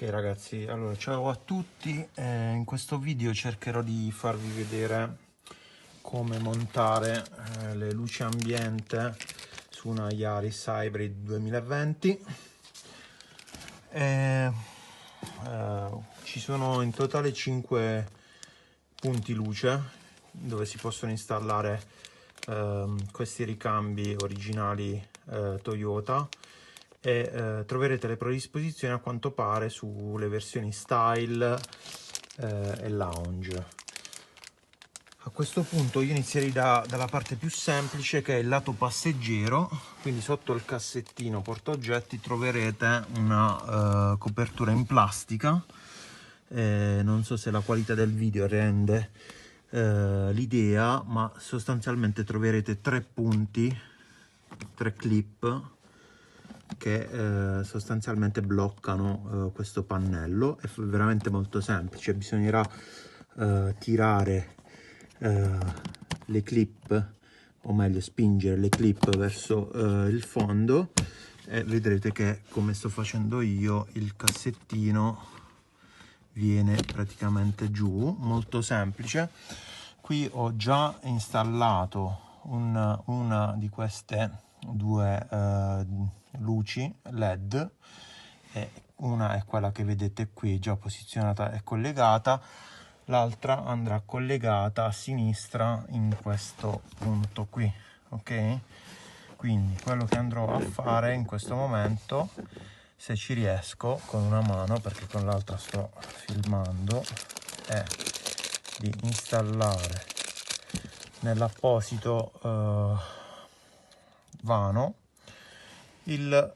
Ok ragazzi, allora ciao a tutti, in questo video cercherò di farvi vedere come montare le luci ambiente su una Yaris Hybrid 2020. Ci sono in totale 5 punti luce dove si possono installare questi ricambi originali Toyota e troverete le predisposizioni a quanto pare sulle versioni Style e Lounge. A questo punto io inizierei dalla parte più semplice, che è il lato passeggero. Quindi sotto il cassettino portaoggetti troverete una copertura in plastica. Non so se la qualità del video rende l'idea, ma sostanzialmente troverete 3 punti, 3 clip che sostanzialmente bloccano questo pannello. È veramente molto semplice, bisognerà tirare le clip, o meglio spingere le clip verso il fondo, e vedrete che, come sto facendo io, il cassettino viene praticamente giù. Molto semplice. Qui ho già installato una di queste due luci LED, e una è quella che vedete qui già posizionata e collegata, l'altra andrà collegata a sinistra in questo punto qui. Ok, quindi quello che andrò a fare in questo momento, se ci riesco con una mano, perché con l'altra sto filmando, è di installare nell'apposito vano il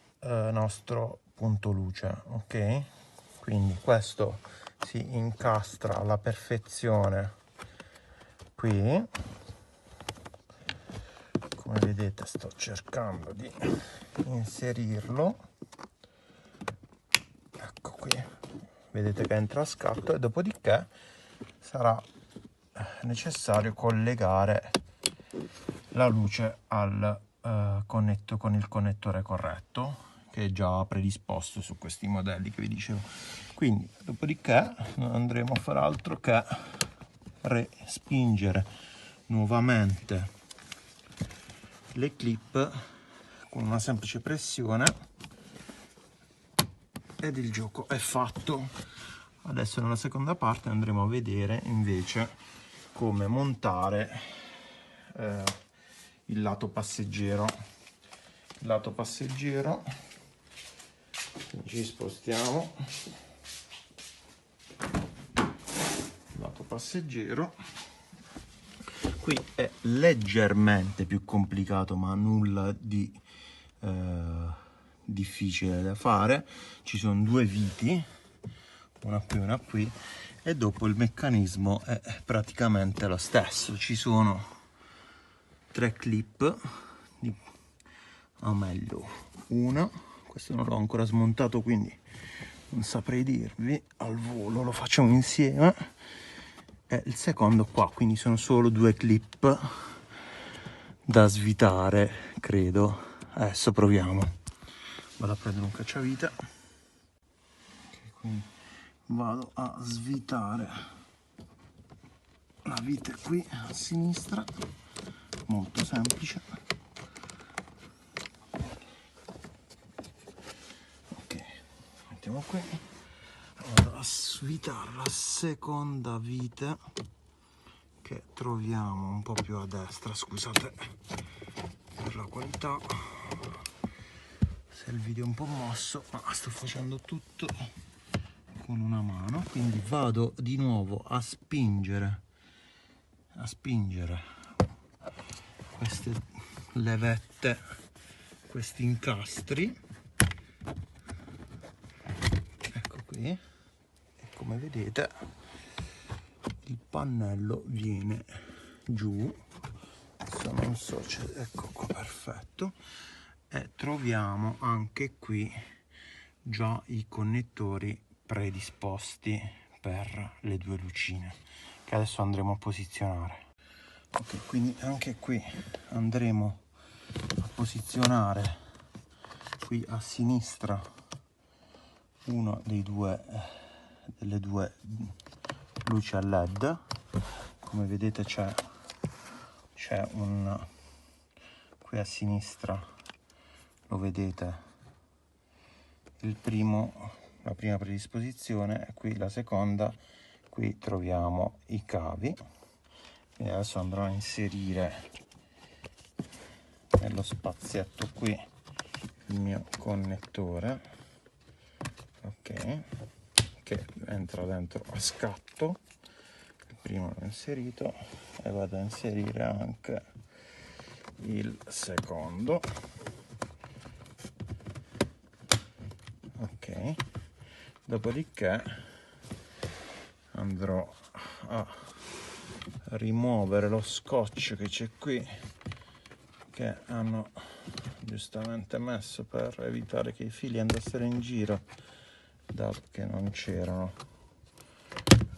nostro punto luce. Ok, quindi questo si incastra alla perfezione qui. Come vedete sto cercando di inserirlo, ecco qui, vedete che entra a scatto, e dopodiché sarà necessario collegare la luce al connetto con il connettore corretto, che è già predisposto su questi modelli che vi dicevo. Quindi dopodiché non andremo a fare altro che respingere nuovamente le clip con una semplice pressione, ed il gioco è fatto. Adesso nella seconda parte andremo a vedere invece come montare il lato passeggero. Il lato passeggero, ci spostiamo, lato passeggero. Qui è leggermente più complicato, ma nulla di difficile da fare. Ci sono 2 viti, una qui e una qui, e dopo il meccanismo è praticamente lo stesso. Ci sono 3 clip, o meglio una, questo non l'ho ancora smontato quindi non saprei dirvi, al volo lo facciamo insieme, e il secondo qua, quindi sono solo 2 clip da svitare, credo. Adesso proviamo. Vado a prendere un cacciavite. Okay, quindi vado a svitare la vite qui a sinistra, molto semplice. Ok, mettiamo qui, vado a svitare la seconda vite, che troviamo un po' più a destra, scusate per la qualità, se il video è un po' mosso, ma sto facendo tutto con una mano. Quindi vado di nuovo a spingere queste levette, questi incastri, ecco qui, e come vedete il pannello viene giù. Adesso non so, ecco qua, perfetto. E troviamo anche qui già i connettori predisposti per le 2 lucine, che adesso andremo a posizionare. Ok, quindi anche qui andremo a posizionare qui a sinistra uno delle due luci a LED. Come vedete c'è un, qui a sinistra lo vedete, la prima predisposizione, e qui la seconda. Qui troviamo i cavi, e adesso andrò a inserire nello spazietto qui il mio connettore, ok, che entra dentro a scatto. Il primo l'ho inserito e vado a inserire anche il secondo, ok. Dopodiché andrò a rimuovere lo scotch che c'è qui, che hanno giustamente messo per evitare che i fili andassero in giro, dato che non c'erano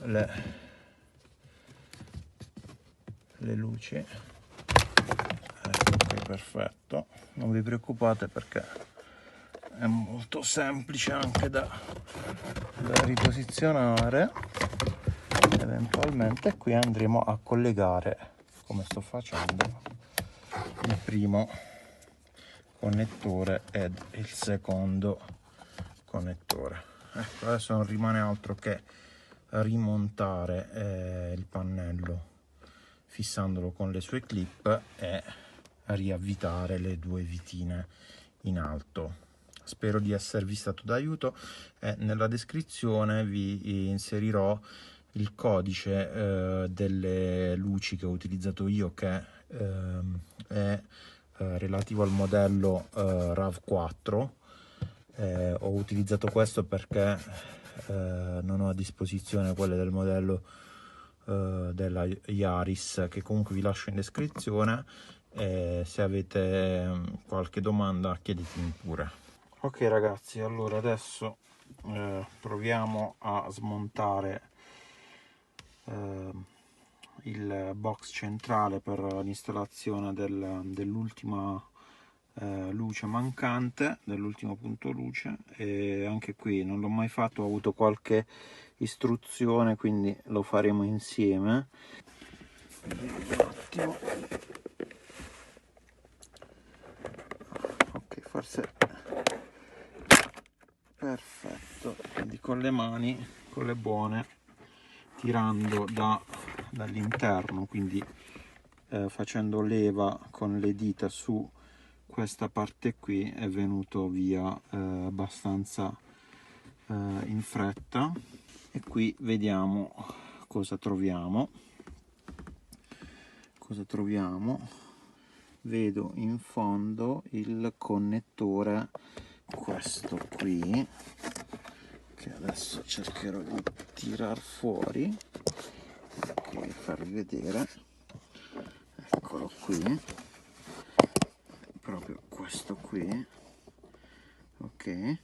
le luci. Ecco qui, perfetto, non vi preoccupate perché è molto semplice anche da riposizionare. Eventualmente qui andremo a collegare, come sto facendo, il primo connettore ed il secondo connettore. Ecco, adesso non rimane altro che rimontare il pannello fissandolo con le sue clip e riavvitare le due vitine in alto. Spero di esservi stato d'aiuto, e nella descrizione vi inserirò il codice delle luci che ho utilizzato io, che è relativo al modello RAV4. Ho utilizzato questo perché non ho a disposizione quelle del modello della Yaris, che comunque vi lascio in descrizione, e se avete qualche domanda chiedetemi pure. Ok ragazzi, allora adesso proviamo a smontare il box centrale per l'installazione dell'ultima luce mancante, dell'ultimo punto luce. E anche qui non l'ho mai fatto, ho avuto qualche istruzione, quindi lo faremo insieme. Un attimo. Ok, forse perfetto. Quindi con le mani, con le buone, tirando dall'interno, quindi facendo leva con le dita su questa parte qui, è venuto via abbastanza in fretta. E qui vediamo cosa troviamo. Vedo in fondo il connettore, questo qui, che adesso cercherò di tirar fuori, per farvi vedere. Eccolo qui, proprio questo qui, ok,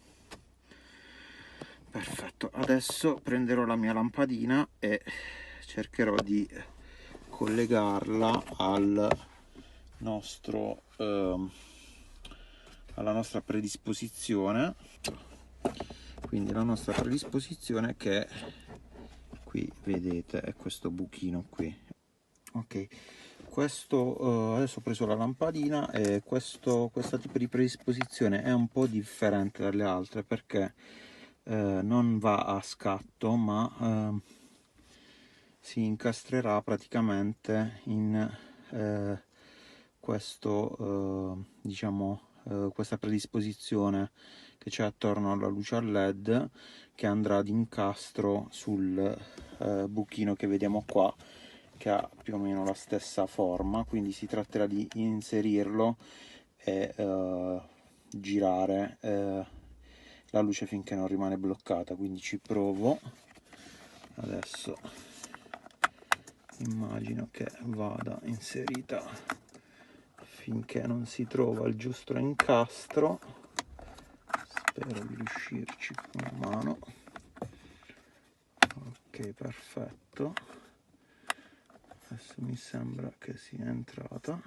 perfetto. Adesso prenderò la mia lampadina e cercherò di collegarla alla nostra predisposizione. Quindi la nostra predisposizione, che qui vedete è questo buchino qui, ok. Questo adesso ho preso la lampadina, e questo tipo di predisposizione è un po' differente dalle altre perché non va a scatto, ma si incastrerà praticamente in questa predisposizione che c'è attorno alla luce a LED, che andrà ad incastro sul buchino che vediamo qua, che ha più o meno la stessa forma. Quindi si tratterà di inserirlo e girare la luce finché non rimane bloccata. Quindi ci provo adesso. Immagino che vada inserita finché non si trova il giusto incastro. Spero di riuscirci con la mano. Ok, perfetto. Adesso mi sembra che sia entrata.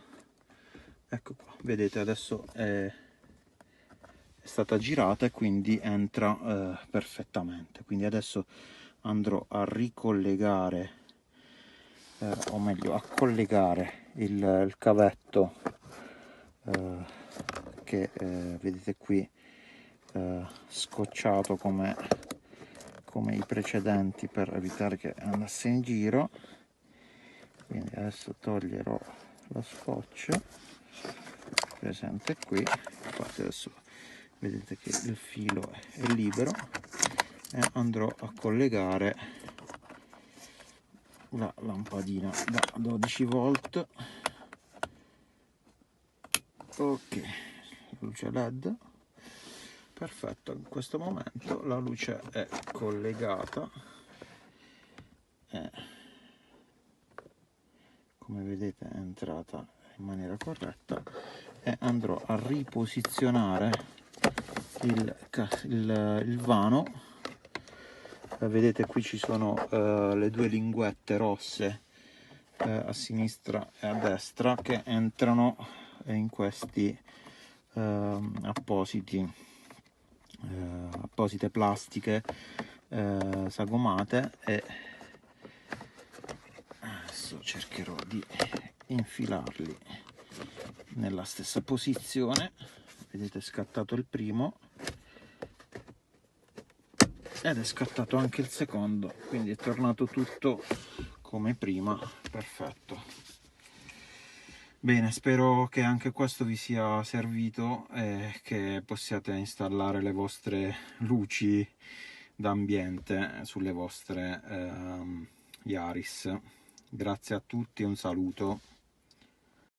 Ecco qua, vedete, adesso è stata girata e quindi entra perfettamente. Quindi adesso andrò a ricollegare, o meglio a collegare il cavetto che vedete qui scocciato come i precedenti, per evitare che andasse in giro. Quindi adesso toglierò lo scotch presente qui. Infatti adesso vedete che il filo è libero e andrò a collegare la lampadina da 12 volt. Ok, luce LED, perfetto. In questo momento la luce è collegata e, come vedete, è entrata in maniera corretta, e andrò a riposizionare il vano. Vedete qui ci sono le due linguette rosse a sinistra e a destra che entrano in questi apposite plastiche sagomate, e adesso cercherò di infilarli nella stessa posizione. Vedete, è scattato il primo ed è scattato anche il secondo, quindi è tornato tutto come prima. Perfetto. Bene, spero che anche questo vi sia servito e che possiate installare le vostre luci d'ambiente sulle vostre Yaris. Grazie a tutti e un saluto.